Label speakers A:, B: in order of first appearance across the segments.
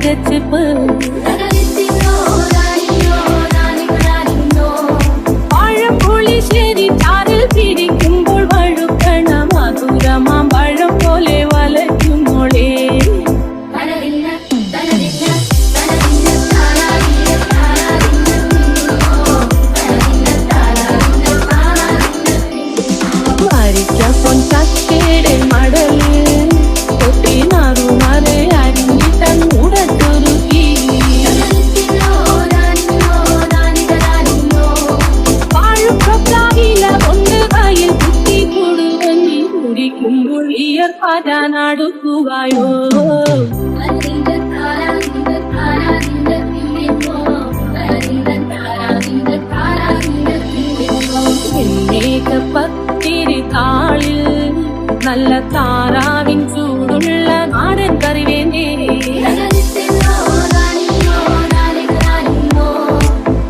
A: കനകച്ചെപ്പ് പഴംപുളിശ്ശേരി ചാറിൽ പിടിക്കുമ്പോൾ വഴുക്കണ മധുരമാം പഴം പോലെ വലയ്ക്കുന്നോളേ. മരിക്കപ്പൊൻ ചക്കയുടെ മടല് കൊത്തി നാറുമാരെ അരിഞ്ഞിട്ടൻ മുടത്തൊരുക്കി വാഴുപ്രാവില കൊണ്ട് കയ്യിൽ കുത്തി കൊടുവന്നി കുടിക്കുമ്പോൾ ഈയർപ്പാറ്റാനടുക്കുവായോ. പത്തിരി താളിൽ നല്ല താറാവിൻ ചൂടുള്ള നാടൻ കറിവേണ്ടേ.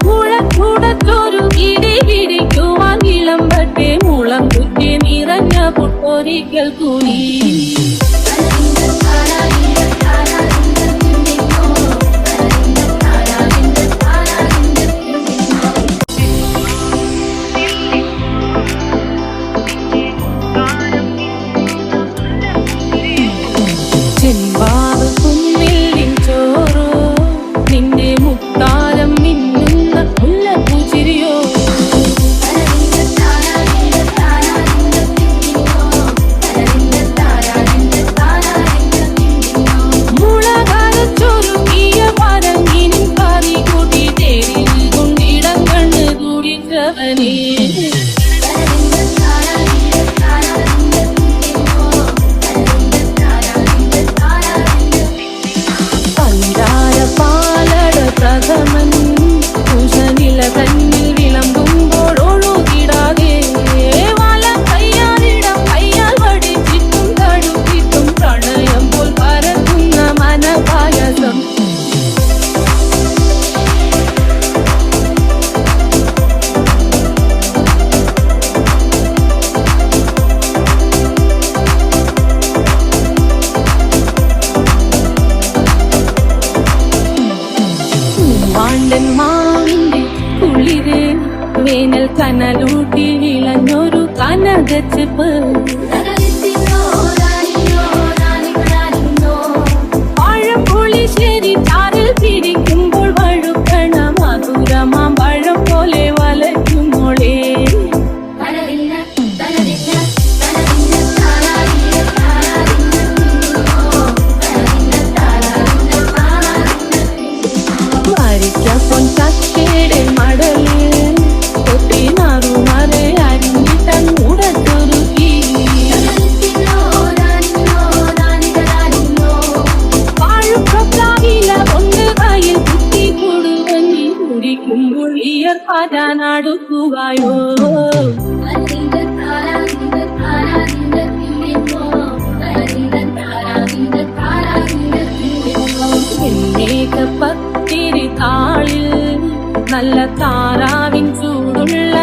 A: കൂടക്കൂടത്തൊരു ഇടി പിടിക്കുവാൻ ഇളമ്പട്ടെ മുളം കുറ്റി നിറഞ്ഞ പൊട്ടൊരിക്കൽ കൂടി. ചെമ്പാവ് കുന്നില്ലിൻ ചോറോ നിന്റെ മുത്താരം മിന്നുന്ന മുല്ലപ്പൂച്ചിരിയോ. മുളകരച്ചൊരുക്കിയ പരങ്ങിനും കറി കൂട്ടി തേരിൽ കൊണ്ടിടം കണ്ണ് കുടിച്ചവനേ. പ്രഥമൻ കുശനില തന്നിൽ വിളമ്പുമ്പോൾ ഒഴുകിടാതെ വലം കയ്യാലിടം കയ്യാൽ വടിച്ചിട്ടും തടുത്തിട്ടും പ്രണയം പോൽ പരത്തുന്ന മനപായസം. വാണ്ടൻ മാവിന്റെ കുളിര് വേനൽ കനലൂട്ടി വിളഞ്ഞൊരു കനകച്ചെപ്പ് പഴംപുളിശ്ശേരി ചാറിൽ പിടിക്കുമ്പോൾ വഴുക്കണ മധുരമാം പഴം പോലെ വലയ്ക്കുന്നോളേ. മരിക്കപ്പൊൻ ചക്കയുടെ മടല് കൊത്തി നാറുമാരെ അരിഞ്ഞിട്ടൻ മുടത്തൊരുക്കി വാഴുപ്രാവില കൊണ്ട് കയ്യിൽ കുത്തി കൊടുവന്നി കുടിക്കുമ്പോൾ ഈയർപ്പാറ്റാനടുക്കുവായോ. പത്തിരി താളിൽ നല്ല താറാവിൻ ചൂടുള്ള